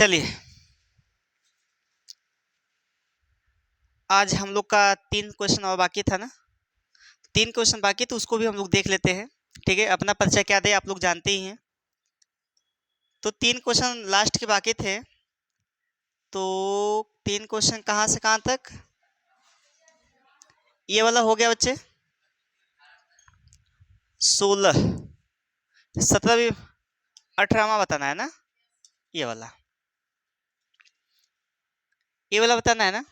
चलिए, आज हम लोग का 3 क्वेश्चन और बाकी था ना। 3 क्वेश्चन बाकी तो उसको भी हम लोग देख लेते हैं। ठीक है, अपना परिचय क्या दे आप लोग जानते ही हैं। तो 3 क्वेश्चन लास्ट के बाकी थे। तो 3 क्वेश्चन कहाँ से कहाँ तक? ये वाला हो गया बच्चे 16, 17 भी 18वां बताना है ना। ये वाला बताना है ना।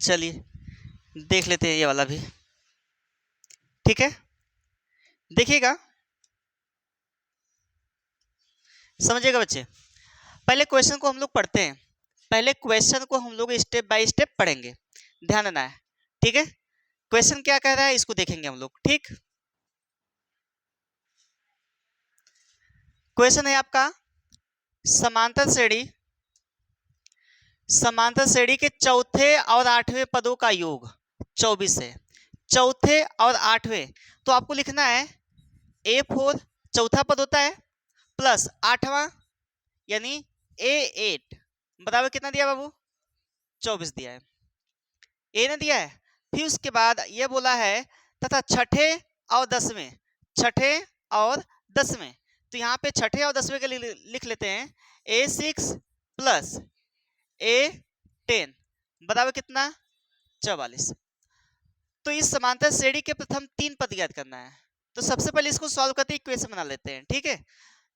चलिए देख लेते हैं ये वाला भी। ठीक है, देखिएगा, समझिएगा बच्चे। पहले क्वेश्चन को हम लोग पढ़ते हैं। पहले क्वेश्चन को हम लोग स्टेप बाय स्टेप पढ़ेंगे, ध्यान देना है। ठीक है, क्वेश्चन क्या कह रहा है इसको देखेंगे हम लोग। ठीक, क्वेश्चन है आपका समांतर श्रेणी के चौथे और आठवें पदों का योग 24 है। चौथे और आठवें तो आपको लिखना है A4 चौथा पद होता है प्लस आठवां यानी A8 बराबर कितना दिया बाबू? 24 दिया है। ए ने दिया है। फिर उसके बाद ये बोला है तथा छठे और दसवें तो यहाँ पे छठे और दसवें के लिए लिख लेते हैं A6 प्लस A10 बराबर कितना? 44। तो इस समांतर श्रेणी के प्रथम 3 पद ज्ञात करना है। तो सबसे पहले इसको सॉल्व करके इक्वेशन बना लेते हैं। ठीक है,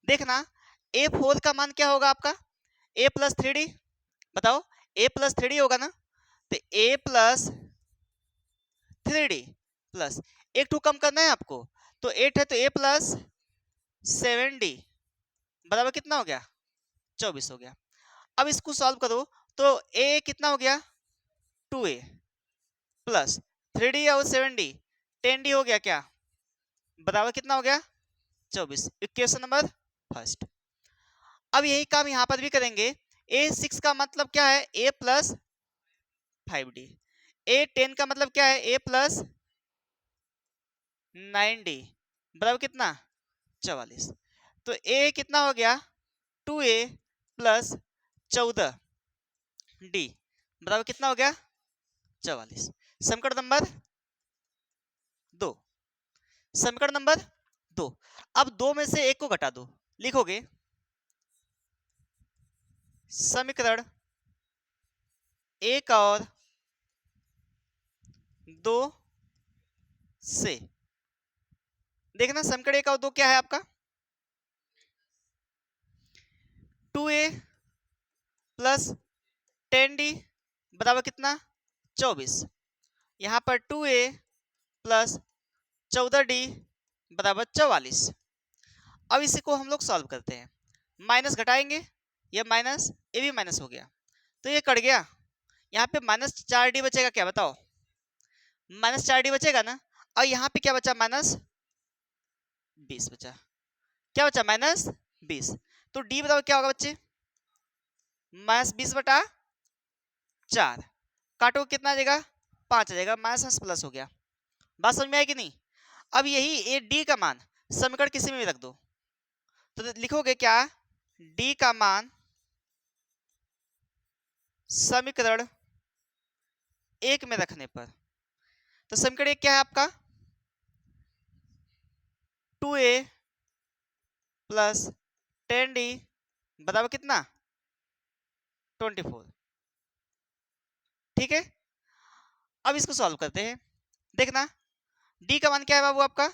देखना A4 का मान क्या होगा आपका? A प्लस 3D, बताओ A प्लस 3D होगा ना। तो A प्लस 3D प्लस एक टू कम करना है आपको, तो 8 है तो A प्लस 7D बराबर कितना हो गया? 24 हो गया। अब इसको सॉल्व करो तो A कितना हो गया? 2A प्लस 3D और 7D 10D हो गया क्या? बराबर कितना हो गया? 24। Equation number first. अब यही काम यहां पर भी करेंगे। A6 का मतलब क्या है? A plus 5D। A10 का मतलब क्या है? A प्लस 9D बराबर कितना? 44। तो A कितना हो गया? 2A प्लस 14D बराबर कितना हो गया? 44। समीकरण नंबर 2। समीकरण नंबर 2। अब 2 में से एक को घटा दो, लिखोगे समीकरण 1 और 2 से। देखना समीकरण 1 और 2 क्या है आपका? 2A प्लस 10D बराबर कितना? 24। यहां पर 2A प्लस 14D बराबर 44। अब इसी को हम लोग सॉल्व करते हैं। माइनस घटाएंगे, ये माइनस, ये भी माइनस हो गया तो ये कट गया। यहाँ पे -4D बचेगा क्या बताओ? -4D बचेगा ना। और यहाँ पे क्या बचा? -20 बचा। क्या बचा? -20। तो D बताओ क्या होगा बच्चे? -20/4। काटो कितना आ जाएगा? 5 आ जाएगा। माइनस प्लस हो गया। बात समझ में आई कि नहीं? अब यही ए डी का मान समीकरण किसी में भी रख दो तो लिखोगे क्या? डी का मान समीकरण 1 में रखने पर, तो समीकरण 1 क्या है आपका? 2A प्लस 10D बराबर कितना? 24। ठीक है, अब इसको सॉल्व करते हैं। देखना D का मान क्या है बाबू आपका?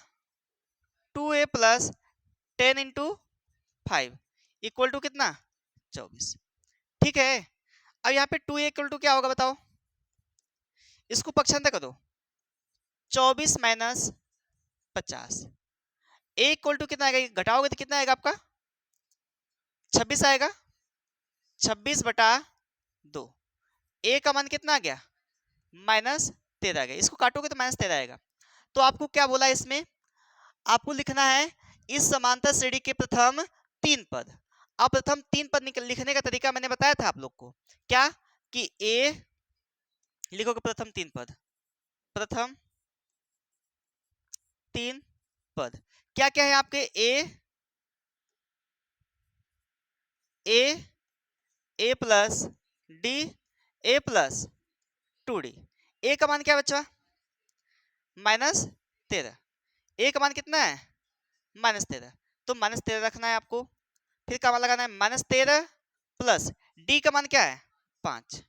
2A plus 10 into 5 equal to कितना? 24। ठीक है, अब यहाँ पे 2A इक्वल टू क्या होगा बताओ? इसको पक्षांतर करो, 24 माइनस 50। A इक्वल टू कितना आएगा? घटाओगे तो कितना आएगा आपका? 26 आएगा। 26/2। A का मान कितना आ गया? -13 आ गया। इसको काटोगे तो -13 आएगा। तो आपको क्या बोला इसमें? आपको लिखना है इस समांतर श्रेणी के प्रथम 3 पद। अब प्रथम 3 पद लिखने का तरीका मैंने बताया था आप लोग को, क्या कि A लिखोगे प्रथम 3 पद, प्रथम 3 पद क्या क्या है आपके? A A plus D A plus 2d। ए का मान क्या बच्चा? -13। ए का मान कितना है? -13। तो -13 रखना है आपको। फिर का मान लगाना है -13 प्लस डी का मान क्या है? 5।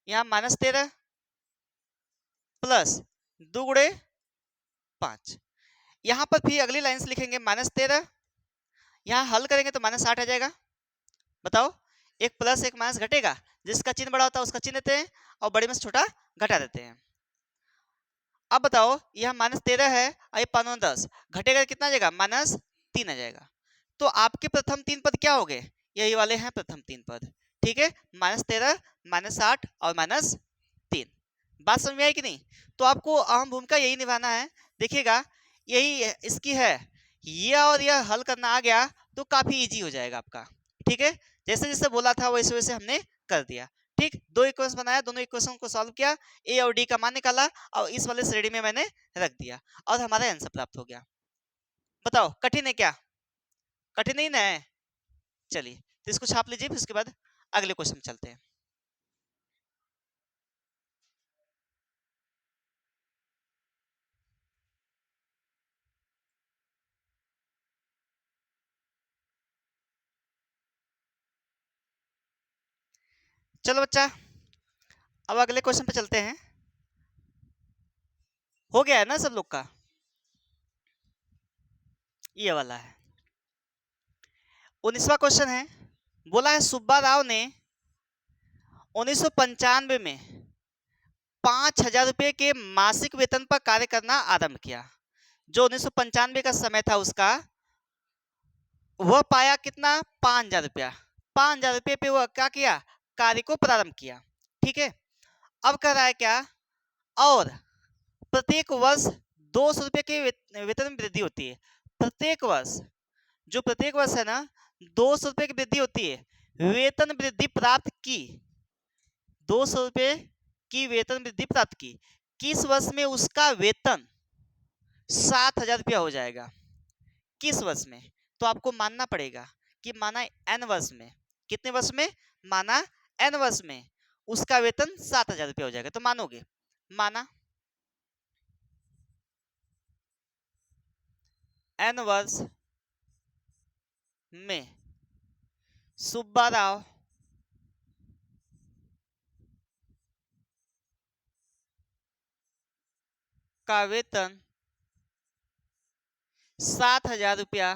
यहाँ -13 प्लस 2 गुणे 5। यहाँ पर फिर अगली लाइन से लिखेंगे -13। यहाँ हल करेंगे तो -8 आ जाएगा। बताओ, एक प्लस एक माइनस घटेगा, जिसका चिन्ह बड़ा होता है उसका चिन्ह देते हैं और बड़े में से छोटा घटा देते हैं। अब बताओ, यह -13 है और ये 5 10 घटेगा कितना आ जाएगा? -3 आ जाएगा। तो आपके प्रथम 3 पद क्या हो गए? यही वाले हैं प्रथम 3 पद। ठीक है, -13 -8 और -3। बात समझ में आई कि नहीं? तो आपको अहम भूमिका यही निभाना है। देखिएगा, यही इसकी है। यह और यह हल करना आ गया तो काफी इजी हो जाएगा आपका। ठीक है, जैसे जैसे बोला था वैसे वैसे हमने कर दिया। ठीक, 2 इक्वेशन बनाया, दोनों इक्वेशन को सॉल्व किया, ए और डी का मान निकाला और इस वाले श्रेणी में मैंने रख दिया और हमारा आंसर प्राप्त हो गया। बताओ, कठिन है क्या? कठिन नहीं ना है? चलिए, तो इसको छाप लीजिए, फिर उसके बाद अगले क्वेश्चन में चलते हैं। चलो बच्चा, अब अगले क्वेश्चन पे चलते हैं। हो गया है ना सब लोग का? ये वाला है 19वां क्वेश्चन है। बोला है सुब्बा राव ने 1995 में 5,000 रुपये के मासिक वेतन पर कार्य करना आरंभ किया। जो 1995 का समय था उसका, वह पाया कितना? 5,000 रुपया। 5,000 रुपये पे वह क्या किया? कार्य को प्रारंभ किया। ठीक है, अब कह रहा है क्या? और प्रत्येक वर्ष 200 रुपये के वेतन में वृद्धि होती है। प्रत्येक वर्ष, जो प्रत्येक वर्ष है ना, 200 रुपये की वृद्धि होती है। वेतन वृद्धि प्राप्त की, 200 रुपये की वेतन वृद्धि प्राप्त की। किस वर्ष में उसका वेतन 7,000 रुपया हो जाएगा? किस वर्ष में? तो आपको मानना पड़ेगा कि माना एन वर्ष में। कितने वर्ष में? माना एन वर्ष में उसका वेतन 7,000 रुपया हो जाएगा। तो मानोगे? माना एन वर्ष में सुब्बा राव का वेतन 7,000 रुपया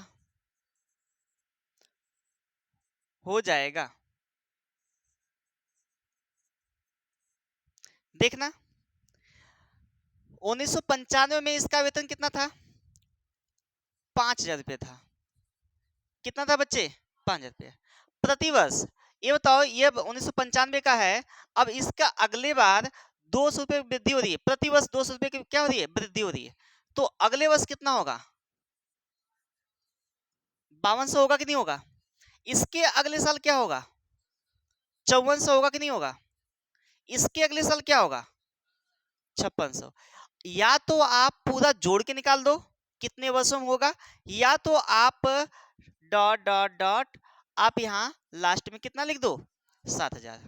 हो जाएगा। देखना, 1995 में इसका वेतन कितना था? 5,000 रुपये था। कितना था बच्चे? 5,000 रुपये प्रतिवर्ष। ये बताओ, ये 1995 का है। अब इसका अगले बार 200 रुपये वृद्धि हो रही है। प्रतिवर्ष 200 रुपये की क्या हो रही है? वृद्धि हो रही है। तो अगले वर्ष कितना होगा? 5200 होगा कि नहीं होगा? इसके अगले साल क्या होगा? 5400 होगा कि नहीं होगा? इसके अगले साल क्या होगा? 5600। या तो आप पूरा जोड़ के निकाल दो कितने वर्षों में होगा, या तो आप डॉट डॉट डॉट आप यहाँ लास्ट में कितना लिख दो? 7,000।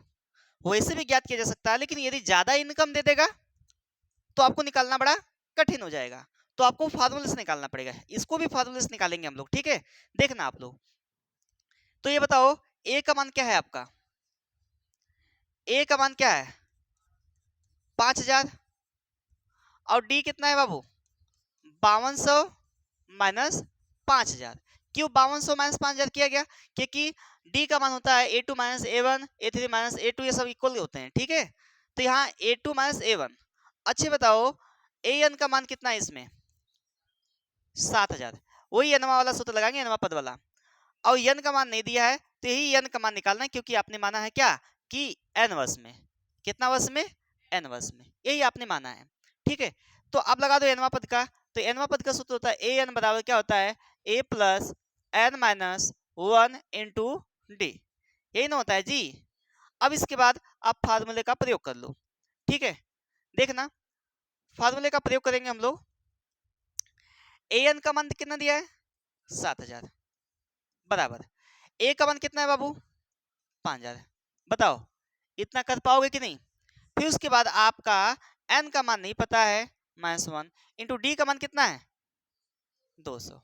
वैसे भी ज्ञात किया जा सकता है, लेकिन यदि ज्यादा इनकम दे देगा तो आपको निकालना बड़ा कठिन हो जाएगा। तो आपको फार्मूले से निकालना पड़ेगा। इसको भी फार्मूले से निकालेंगे हम लोग। ठीक है, देखना आप लोग। तो ये बताओ, ए का मान क्या है आपका? ए का मान क्या है? 5,000। और डी कितना है बाबू? 5200 माइनस 5,000। क्यों 5200 माइनस 5,000 किया गया? क्योंकि डी का मान होता है A2 minus A1, A3 minus A2, ये सब इक्वल होते हैं। ठीक है, तो यहाँ A2 माइनस A1। अच्छे बताओ, AN का मान कितना है इसमें? 7,000। वही एनवा वाला सूत्र लगाएंगे, एनवा पद वाला। और एन का मान नहीं दिया है तो यही एन का मान निकालना है, क्योंकि आपने माना है क्या कि एन वर्ष में। कितना वर्ष में? एन वर्ष में, यही आपने माना है। ठीक है, तो आप लगा दो एनवा पद का। तो एनवा पद का सूत्र होता है ए एन बराबर क्या होता है? A plus N minus 1 into D. यही ना होता है जी। अब इसके बाद आप फार्मूले का प्रयोग कर लो। ठीक है, देखना, फार्मूले का प्रयोग करेंगे हम लोग। ए एन का मान कितना दिया है? 7,000 बराबर। ए का मान कितना है बाबू? 5000। बताओ इतना कर पाओगे कि नहीं? फिर उसके बाद आपका n का मान नहीं पता है, -1 इंटू डी का मान कितना है? 200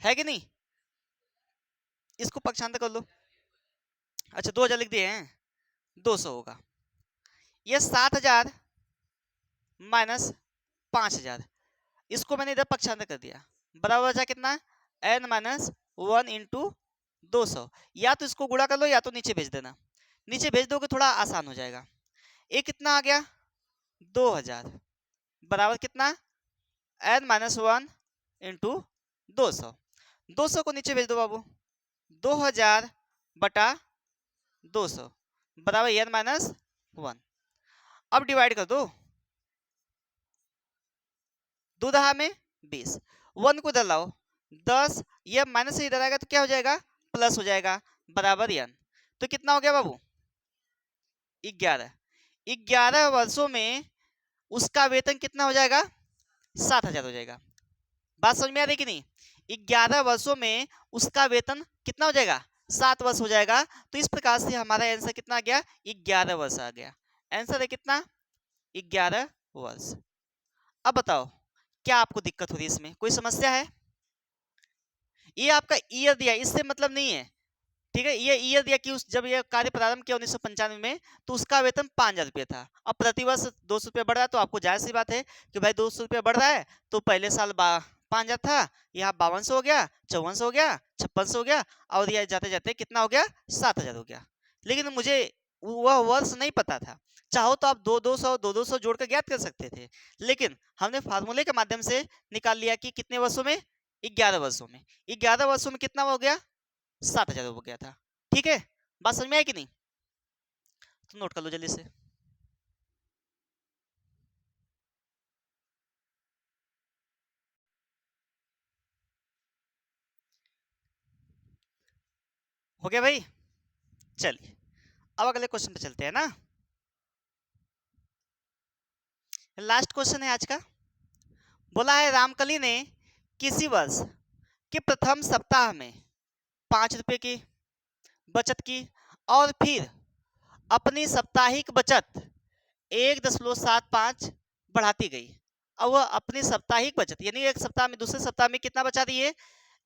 है कि नहीं? इसको पक्षांतर कर लो। अच्छा 2000 लिख दिए हैं, 200 होगा। ये 7000 माइनस 5000, इसको मैंने इधर पक्षांतर कर दिया, बराबर बचा कितना? n minus 1 into 200। या तो इसको गुणा कर लो या तो नीचे भेज देना, नीचे भेज दोगे थोड़ा आसान हो जाएगा। ये कितना आ गया? 2000 बराबर कितना? n minus 1 into 200। 200 को नीचे भेज दो बाबू, 2000 बटा 200 बराबर n माइनस 1। अब डिवाइड कर दो, 2 दहा में 20, 1 को इधर लाओ 10, ये माइनस से इधर आएगा तो क्या हो जाएगा? प्लस हो जाएगा, बराबर n। तो कितना हो गया बाबू? 11। 11 वर्षों में उसका वेतन कितना हो जाएगा? 7000 हो जाएगा। बात समझ में आ रही कि नहीं? 11 वर्षों में उसका वेतन कितना हो जाएगा? 7 वर्ष हो जाएगा। तो इस प्रकार से हमारा आंसर कितना आ गया? 11 वर्ष आ गया। आंसर है कितना? 11 वर्ष। अब बताओ क्या आपको दिक्कत हो रही है इसमें, कोई समस्या है? ये आपका ईयर दिया, इससे मतलब नहीं है, ठीक है। ये ईयर दिया कि उस जब ये कार्य प्रारंभ किया 1995 में तो उसका वेतन 5000 रुपया था। अब प्रतिवर्ष 200 रुपया बढ़ रहा है, तो आपको जाहिर सी बात है कि भाई 200 रुपया बढ़ रहा है तो पहले साल 5000 था, यहाँ 5200 हो गया, 5400 हो गया, 5600 हो गया, और यह जाते जाते कितना हो गया? 7000 हो गया। लेकिन मुझे वह वर्ष नहीं पता था। चाहो तो आप 200 जोड़कर ज्ञात कर सकते थे, लेकिन हमने फार्मूले के माध्यम से निकाल लिया कि कितने वर्षों में? 11 वर्षों में। 11 वर्षों में कितना हो गया? 7000 हो गया था। ठीक है, बात समझ में आई कि नहीं? तो नोट कर लो जल्दी से। हो गया भाई? चलिए अब अगले क्वेश्चन पे चलते हैं ना। लास्ट क्वेश्चन है आज का। बोला है रामकली ने किसी वर्ष के प्रथम सप्ताह में 5 रुपए की बचत की और फिर अपनी साप्ताहिक बचत 1.75 बढ़ाती गई। अब वह अपनी साप्ताहिक बचत यानी एक सप्ताह में दूसरे सप्ताह में कितना बचा रही है?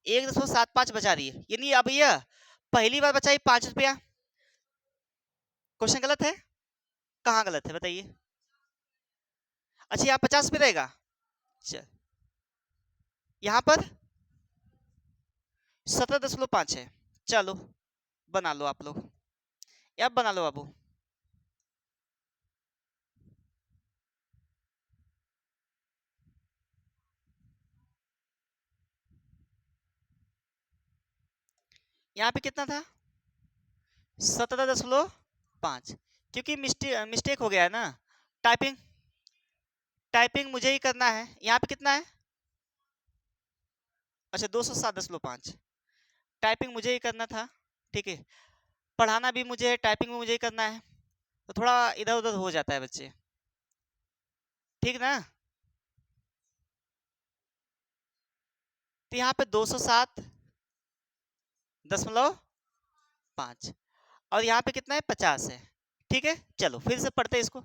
1.75 बचा रही है। यानी अब यह पहली बार बचाई 5 रुपया। क्वेश्चन गलत है? कहाँ गलत है बताइए? अच्छा यहाँ 50 पे रहेगा, चल यहाँ पर 17.5 है। चलो बना लो आप लोग, या बना लो बाबू। यहाँ पे कितना था? 17.5, क्योंकि मिस्टेक हो गया है ना। टाइपिंग टाइपिंग मुझे ही करना है। यहाँ पे कितना है? अच्छा 207.5, टाइपिंग मुझे ही करना था। ठीक है, पढ़ाना भी मुझे है, टाइपिंग भी मुझे ही करना है, तो थोड़ा इधर उधर हो जाता है बच्चे, ठीक ना। तो यहाँ पे 207.5 और यहाँ पे कितना है? 50 है। ठीक है, चलो फिर से पढ़ते हैं इसको।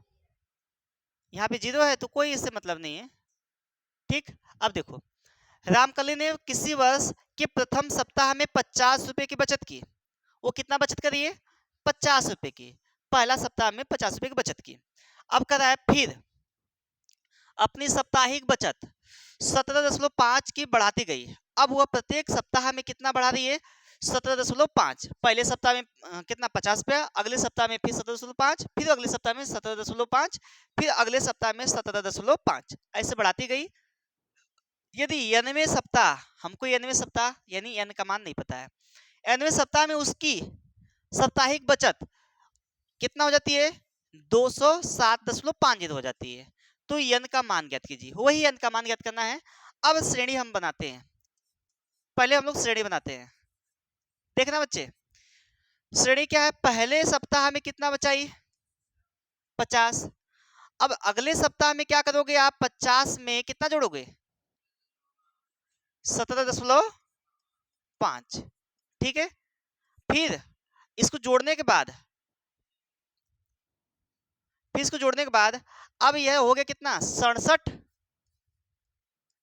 यहाँ पे 0 है तो कोई इससे मतलब नहीं है। ठीक, अब देखो रामकली ने किसी वर्ष के प्रथम सप्ताह में 50 रुपए की बचत की। वो कितना बचत करी है? 50 रुपए की। पहला सप्ताह में 50 रुपए की बचत की। अब कर रहा है फिर अपनी साप्ताहिक बचत 17.5 की बढ़ाती गई। अब वह प्रत्येक सप्ताह में कितना बढ़ा रही है? 17.5। पहले सप्ताह में कितना? 50 रुपया, अगले सप्ताह में फिर 17.5, फिर अगले सप्ताह में 17.5, फिर अगले सप्ताह में 17.5, ऐसे बढ़ाती गई। यदि 90वें सप्ताह, हमको 90वें सप्ताह यानी n का मान नहीं पता है, 90वें सप्ताह में उसकी साप्ताहिक बचत कितना हो जाती है? 207.50 हो जाती है। तो n का मान ज्ञात कीजिए, वही n का मान ज्ञात करना है। अब श्रेणी हम बनाते हैं, पहले हम लोग श्रेणी बनाते हैं। देखना बच्चे, श्रेणी क्या है? पहले सप्ताह में कितना बचाई? 50। अब अगले सप्ताह में क्या करोगे आप? 50 में कितना जोड़ोगे? 17.5। ठीक है, फिर इसको जोड़ने के बाद, फिर इसको जोड़ने के बाद अब यह हो गया कितना 67,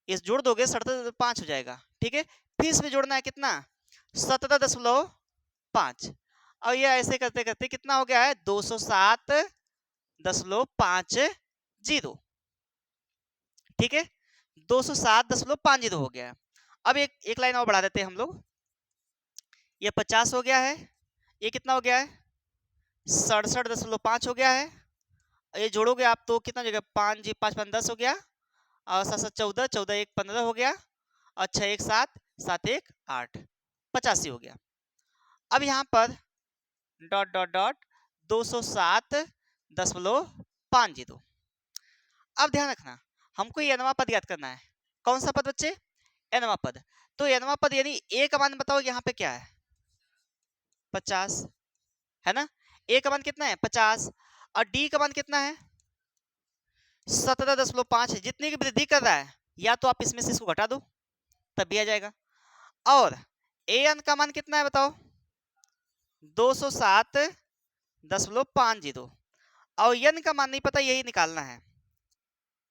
इस जोड़ दोगे 67 हो जाएगा, ठीक है। फिर इसमें जोड़ना है कितना 17.5, और ये ऐसे करते करते कितना हो गया है 207.50, ठीक है, 207.50 हो गया है। अब एक लाइन और बढ़ा देते हैं हम लोग, ये 50 हो गया है, ये कितना हो गया है 67.5 हो गया है, ये जोड़ोगे आप तो कितना हो जाएगा 5 जी 5 5 10 हो गया, और 7 7 14, 14 1 15 हो गया, और 6 1 7, 7 1 8, 85 हो गया। अब यहाँ पर डॉट डॉट डॉट 207.50। अब ध्यान रखना, हमको ये nवां पद याद करना है। कौन सा पद बच्चे, nवां पद। तो nवां पद यानी a का मान बताओ यहाँ पे क्या है 50 है ना, a का मान कितना है 50, और d का मान कितना है 17.5 है, जितनी की वृद्धि कर रहा है, या तो आप इसमें से इसको घटा दो तब भी आ जाएगा। और an का मान कितना है बताओ 207.50, और n का मान नहीं पता, यही निकालना है,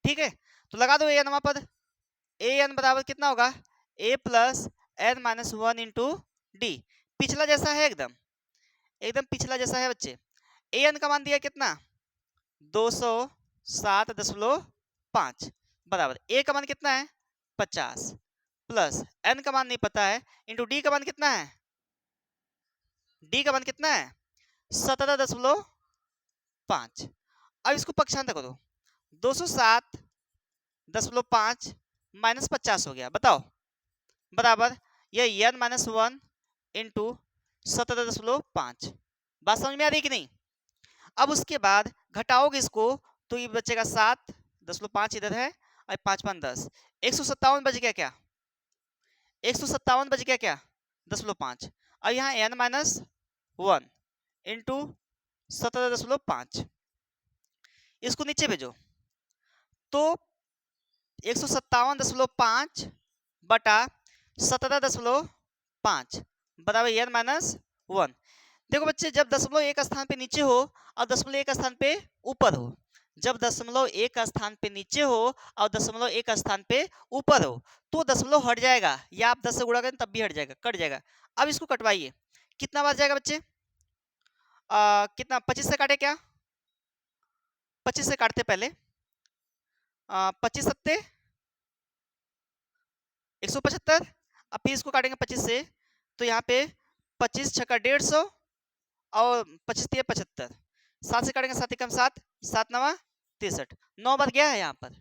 ठीक है। तो लगा दो an पद, an बराबर कितना होगा a plus n minus 1 into D, पिछला जैसा है, एकदम एकदम पिछला जैसा है बच्चे। an का मान दिया कितना 207.5 बराबर a का मान कितना है 50 प्लस n का मान नहीं पता है इंटू डी का मान कितना है, डी का मान कितना है 17.5। अब इसको पक्षांतर करो, 207.5 माइनस 50 हो गया, बताओ बराबर ये n माइनस 1 इंटू 17.5। बात समझ में आ रही कि नहीं। अब उसके बाद घटाओगे इसको तो ये बचेगा 7.5 इधर है, और 5 5 10, 157 बच गया क्या, 157 बच गया क्या 10.5, और यहाँ n माइनस 1 इंटू 17.5, इसको नीचे भेजो तो 157.5 बटा 17.5 बराबर n माइनस 1। देखो बच्चे, जब दशमलव एक स्थान पे नीचे हो और दशमलव एक स्थान पे ऊपर हो, जब दशमलव एक स्थान पे नीचे हो और दशमलव एक स्थान पे ऊपर हो, तो दशमलव हट जाएगा, या आप 10 से गुणा करें तब भी हट जाएगा, कट जाएगा। अब इसको कटवाइए, कितना बार जाएगा बच्चे, कितना 25 से काटे क्या, 25 से काटते पहले, 25 सत्ते 175, अब फिर इसको काटेंगे 25 से, तो यहाँ पे 25 छक्का 150 और 25 तिया 75, 7 से काटेंगे 7 एकम 7, 7 नवा 63, 9 बार गया है यहाँ पर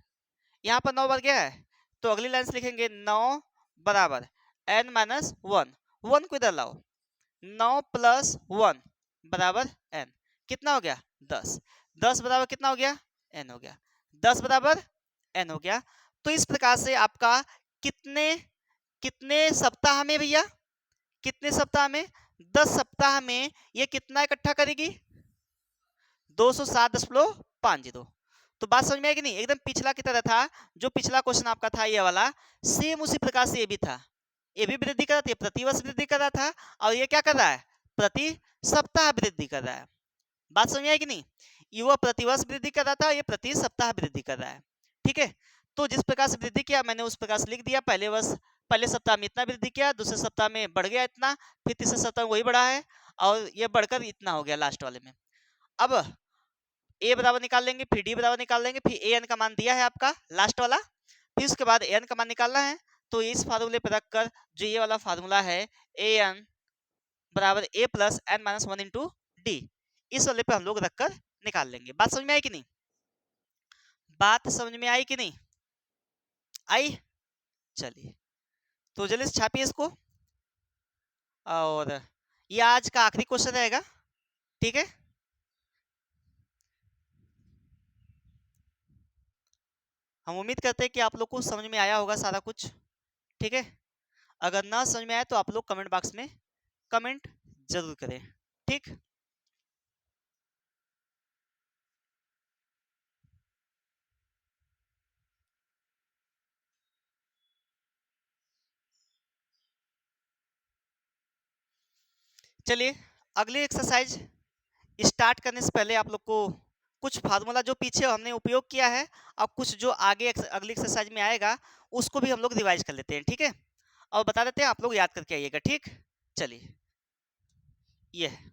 9 बार गया है, तो अगली लाइन से लिखेंगे 9 बराबर n माइनस 1, 1 को इधर लाओ, 9 प्लस 1 बराबर n, कितना हो गया 10, 10 बराबर कितना हो गया n हो गया, 10 बराबर n हो गया। तो इस प्रकार से आपका कितने कितने सप्ताह में भैया, कितने सप्ताह में 10 सप्ताह में ये कितना इकट्ठा करेगी 207.50। तो बात समझ में आएगी नहीं, एकदम पिछला की तरह था, जो पिछला क्वेश्चन आपका था ये वाला, सेम उसी प्रकार से ये भी था, ये भी वृद्धि कर रहा था, ये प्रतिवर्ष वृद्धि कर रहा था, और ये क्या कर रहा है प्रति सप्ताह वृद्धि कर रहा है। बात समझ में आएगी नहीं, ये प्रतिवर्ष वृद्धि कर रहा था, ये प्रति सप्ताह वृद्धि कर रहा है, ठीक है। तो जिस प्रकार से वृद्धि किया मैंने उस प्रकार से लिख दिया, पहले सप्ताह में इतना वृद्धि किया, दूसरे सप्ताह में बढ़ गया इतना, फिर तीसरे सप्ताह में वही बढ़ा है, और ये बढ़कर इतना हो गया लास्ट वाले में। अब ए बराबर निकाल लेंगे, फिर डी बराबर निकाल लेंगे, फिर ए एन का मान दिया है आपका लास्ट वाला, फिर उसके बाद एन का मान निकालना है। तो इस फार्मूले पर रखकर जो ये वाला फार्मूला है ए एन बराबर A plus N minus 1 into D, इस वाले पे हम लोग रखकर निकाल लेंगे। बात समझ में आई कि नहीं, बात समझ में आई कि नहीं आई। चलिए तो जल्दी से छापिए इसको, और ये आज का आखिरी क्वेश्चन रहेगा, ठीक है। हम उम्मीद करते हैं कि आप लोग को समझ में आया होगा सारा कुछ, ठीक है। अगर ना समझ में आए तो आप लोग कमेंट बॉक्स में कमेंट जरूर करें, ठीक। चलिए अगली एक्सरसाइज स्टार्ट करने से पहले आप लोग को कुछ फार्मूला जो पीछे हमने उपयोग किया है और कुछ जो आगे अगली एक्सरसाइज में आएगा उसको भी हम लोग रिवाइज कर लेते हैं, ठीक है। और बता देते हैं, आप लोग याद करके आइएगा, ठीक। चलिए, ये है,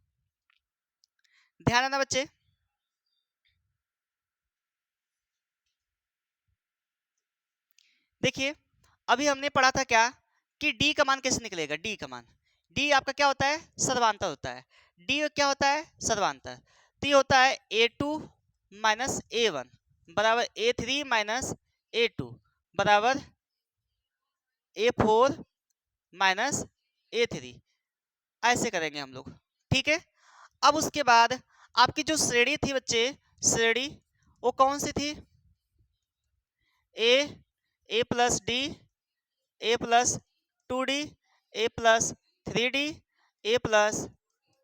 ध्यान देना बच्चे। देखिए, अभी हमने पढ़ा था क्या कि डी का मान कैसे निकलेगा। डी का मान, डी आपका क्या होता है, सर्वांतर होता है। डी क्या होता है, सर्वांतर। तो ये होता है a2 माइनस a1 बराबर a3 माइनस a2 बराबर a4 माइनस a3। ऐसे करेंगे हम लोग, ठीक है। अब उसके बाद आपकी जो श्रेणी थी बच्चे, श्रेणी वो कौन सी थी, ए प्लस डी, ए प्लस 2d, ए प्लस 3d, ए प्लस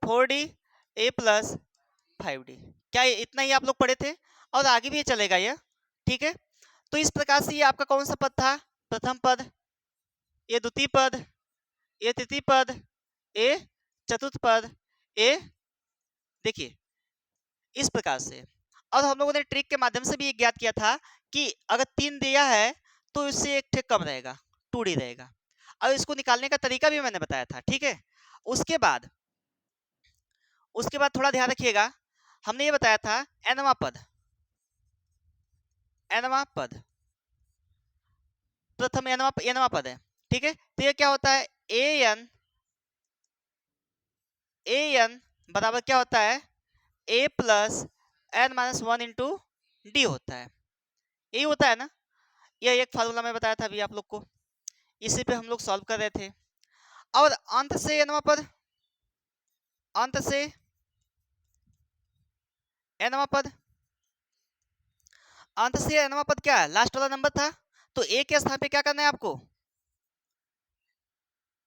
4d, ए प्लस 5d। क्या ये इतना ही आप लोग पढ़े थे, और आगे भी ये चलेगा ये, ठीक है। तो इस प्रकार से ये आपका कौन सा पद था, प्रथम पद, ये द्वितीय पद, ये तृतीय पद, ये चतुर्थ पद, ये, देखिए इस प्रकार से। और हम लोगों ने ट्रिक के माध्यम से भी ज्ञात किया था कि अगर 3 दिया है तो इससे एक ठे कम रहेगा, 2d रहेगा। और इसको निकालने का तरीका भी मैंने बताया था, ठीक है। उसके बाद थोड़ा ध्यान रखिएगा, हमने ये बताया था nवां पद, nवां पद, प्रथम nवां पद है, ठीक है। तो ये क्या होता है, an बराबर क्या होता है, a plus n minus 1 into D होता है, यही होता है ना। यह एक फार्मूला मैं बताया था अभी आप लोग को, इसी पे हम लोग सॉल्व कर रहे थे। और अंत से nवां पद, अंत से nवां पद, अंत से nवां पद क्या है, लास्ट वाला नंबर था। तो a के स्थान पे क्या करना है आपको,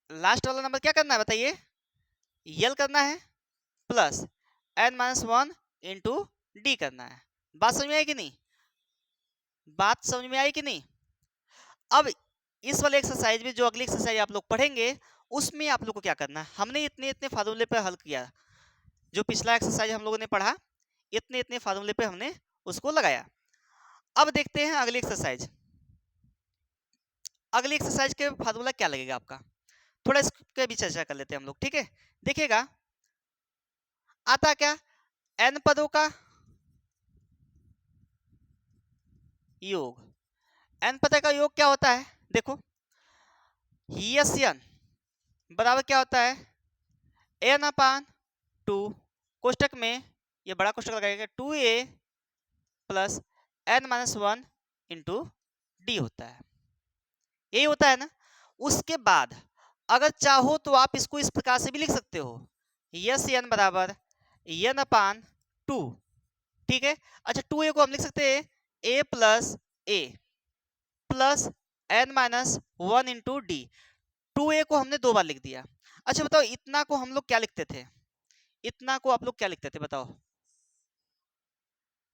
लास्ट वाला नंबर क्या करना है बताइए, यल करना है, plus n minus 1 into D करना है। बात समझ में आई कि नहीं, बात समझ में आई कि नहीं। अब इस वाले एक्सरसाइज में जो अगली एक्सरसाइज आप लोग पढ़ेंगे उसमें आप लोग को क्या करना है, हमने इतने इतने फार्मूले पे हल किया, जो पिछला एक्सरसाइज हम लोगों ने पढ़ा इतने इतने फार्मूले पे हमने उसको लगाया। अब देखते हैं अगली एक्सरसाइज, अगली एक्सरसाइज के फार्मूला क्या लगेगा आपका, थोड़ा इसके भी चर्चा कर लेते हैं हम लोग, ठीक है। देखिएगा आता क्या, n पदों का योग, n पदों का योग क्या होता है, देखो यस n बराबर क्या होता है, n अपान 2 कोष्टक में, ये बड़ा कोष्टक लगाएगा, 2a plus n minus 1 into D होता है, यही होता है ना। उसके बाद अगर चाहो तो आप इसको इस प्रकार से भी लिख सकते हो, यस n बराबर n अपान 2, ठीक है। अच्छा 2a को हम लिख सकते हैं a plus n minus 1 into D, 2a को हमने 2 बार लिख दिया। अच्छा बताओ इतना को हम लोग क्या लिखते थे, इतना को आप लोग क्या लिखते थे बताओ,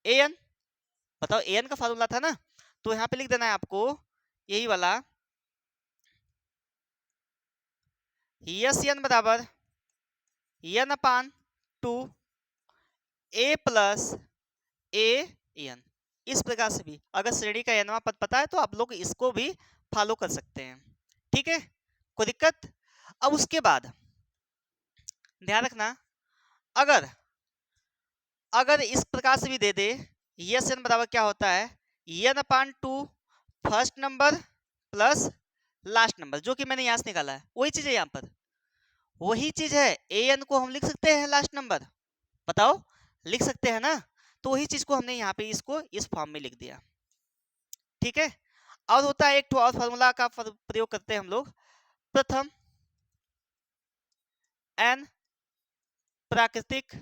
an, बताओ an का फार्मूला था ना, तो यहाँ पे लिख देना है आपको यही वाला, यस n बराबर n upon 2 a plus a n। इस प्रकार से भी अगर श्रेणी का nवां पद पता है तो आप लोग इसको भी फॉलो कर सकते हैं, ठीक है, कोई दिक्कत। अब उसके बाद ध्यान रखना, अगर अगर इस प्रकार से भी दे दे, यस n बराबर क्या होता है, n अपान 2 first number plus last number, जो कि मैंने यहाँ से निकाला है वही चीज है, यहाँ पर वही चीज है, an को हम लिख सकते हैं लास्ट नंबर, बताओ लिख सकते हैं ना, तो वही चीज को हमने यहाँ पे इसको इस फॉर्म में लिख दिया, ठीक है। और होता है एक और फार्मूला का प्रयोग करते हैं हम लोग, प्रथम n प्राकृतिक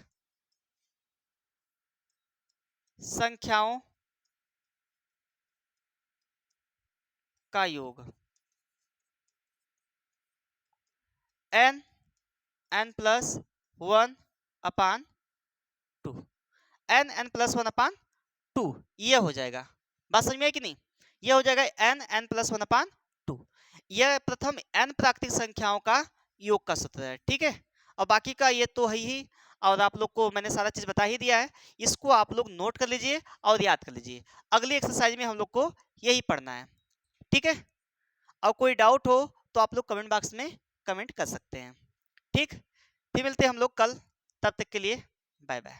संख्याओं का योग, n प्लस 1 अपान 2, n प्लस 1 अपान 2, ये हो जाएगा। बात समझ में आई कि नहीं, ये हो जाएगा n प्लस 1 अपान 2, यह प्रथम n प्राकृतिक संख्याओं का योग का सूत्र है, ठीक है। और बाकी का ये तो है ही, और आप लोग को मैंने सारा चीज बता ही दिया है। इसको आप लोग नोट कर लीजिए और याद कर लीजिए। अगली एक्सरसाइज में हम लोग को यही पढ़ना है, ठीक है। और कोई डाउट हो तो आप लोग कमेंट बॉक्स में कमेंट कर सकते हैं, ठीक। फिर मिलते हैं हम लोग कल, तब तक के लिए बाय बाय।